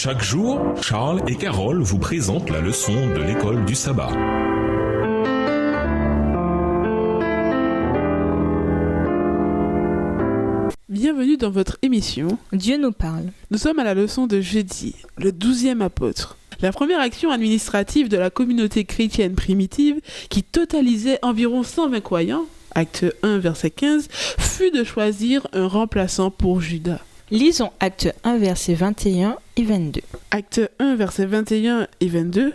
Chaque jour, Charles et Carole vous présentent la leçon de l'école du sabbat. Bienvenue dans votre émission Dieu nous parle. Nous sommes à la leçon de jeudi, le 12e apôtre. La première action administrative de la communauté chrétienne primitive, qui totalisait environ 120 croyants, acte 1, verset 15, fut de choisir un remplaçant pour Judas. Lisons acte 1, versets 21 et 22. Acte 1, versets 21 et 22.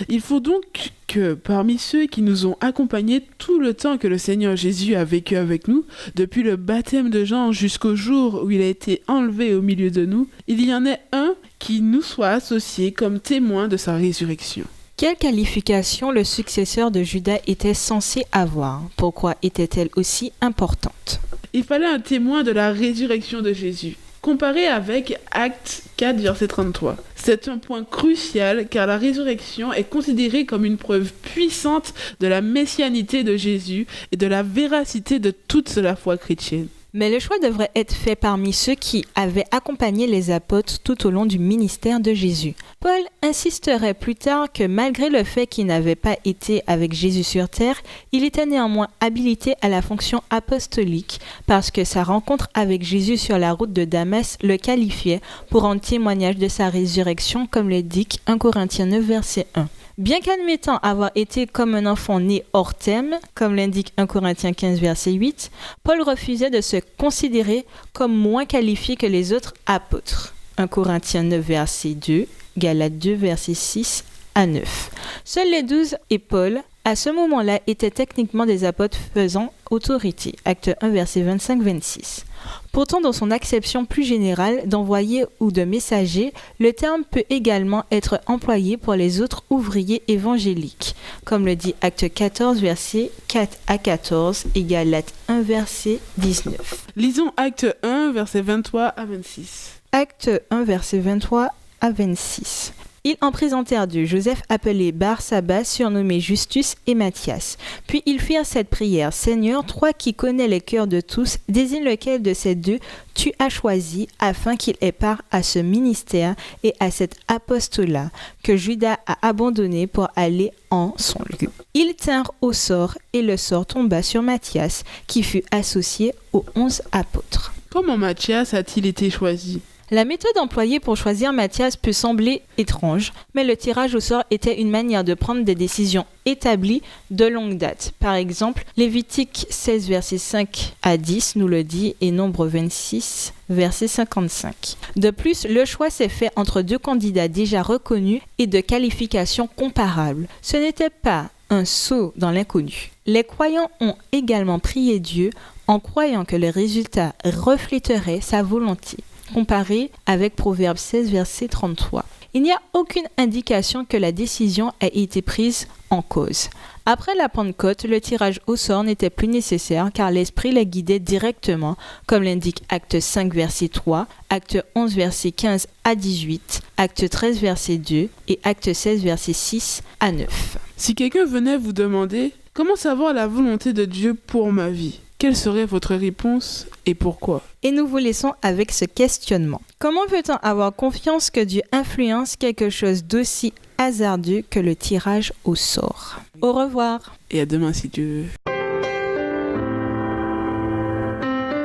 Il faut donc que parmi ceux qui nous ont accompagnés tout le temps que le Seigneur Jésus a vécu avec nous, depuis le baptême de Jean jusqu'au jour où il a été enlevé au milieu de nous, il y en ait un qui nous soit associé comme témoin de sa résurrection. Quelle qualification le successeur de Judas était censé avoir? Pourquoi était-elle aussi importante? Il fallait un témoin de la résurrection de Jésus. Comparé avec Acte 4, verset 33. C'est un point crucial car la résurrection est considérée comme une preuve puissante de la messianité de Jésus et de la véracité de toute la foi chrétienne. Mais le choix devrait être fait parmi ceux qui avaient accompagné les apôtres tout au long du ministère de Jésus. Paul insisterait plus tard que malgré le fait qu'il n'avait pas été avec Jésus sur terre, il était néanmoins habilité à la fonction apostolique parce que sa rencontre avec Jésus sur la route de Damas le qualifiait pour rendre témoignage de sa résurrection comme l'indique 1 Corinthiens 9 verset 1. Bien qu'admettant avoir été comme un enfant né hors thème, comme l'indique 1 Corinthiens 15 verset 8, Paul refusait de se considérer comme moins qualifié que les autres apôtres. 1 Corinthiens 9 verset 2, Galates 2 verset 6 à 9. Seuls les 12 et Paul, à ce moment-là, étaient techniquement des apôtres faisant autorité. Acte 1 verset 25-26. Pourtant, dans son acception plus générale d'envoyé ou de messager, le terme peut également être employé pour les autres ouvriers évangéliques, comme le dit Acte 14, versets 4 à 14 et Galates 1, verset 19. Lisons Acte 1, verset 23 à 26. Acte 1, verset 23 à 26. Ils en présentèrent deux, Joseph appelé Barsabas, surnommé Justus, et Matthias. Puis ils firent cette prière: Seigneur, toi qui connais les cœurs de tous, désigne lequel de ces deux tu as choisi, afin qu'il ait part à ce ministère et à cet apostolat que Judas a abandonné pour aller en son lieu. Ils tinrent au sort, et le sort tomba sur Matthias, qui fut associé aux 11 apôtres. Comment Matthias a-t-il été choisi ? La méthode employée pour choisir Matthias peut sembler étrange, mais le tirage au sort était une manière de prendre des décisions établies de longue date. Par exemple, Lévitique 16, verset 5 à 10 nous le dit, et Nombre 26, verset 55. De plus, le choix s'est fait entre deux candidats déjà reconnus et de qualifications comparables. Ce n'était pas un saut dans l'inconnu. Les croyants ont également prié Dieu en croyant que le résultat refléterait sa volonté. Comparé avec Proverbe 16, verset 33. Il n'y a aucune indication que la décision ait été prise en cause. Après la Pentecôte, le tirage au sort n'était plus nécessaire car l'Esprit les guidait directement, comme l'indique Acte 5, verset 3, Acte 11, verset 15 à 18, Acte 13, verset 2 et Acte 16, verset 6 à 9. Si quelqu'un venait vous demander « Comment savoir la volonté de Dieu pour ma vie ?» Quelle serait votre réponse et pourquoi? Et nous vous laissons avec ce questionnement. Comment peut-on avoir confiance que Dieu influence quelque chose d'aussi hasardeux que le tirage au sort? Au revoir. Et à demain si Dieu veut.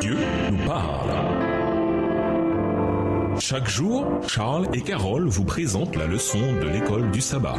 Dieu nous parle. Chaque jour, Charles et Carole vous présentent la leçon de l'école du sabbat.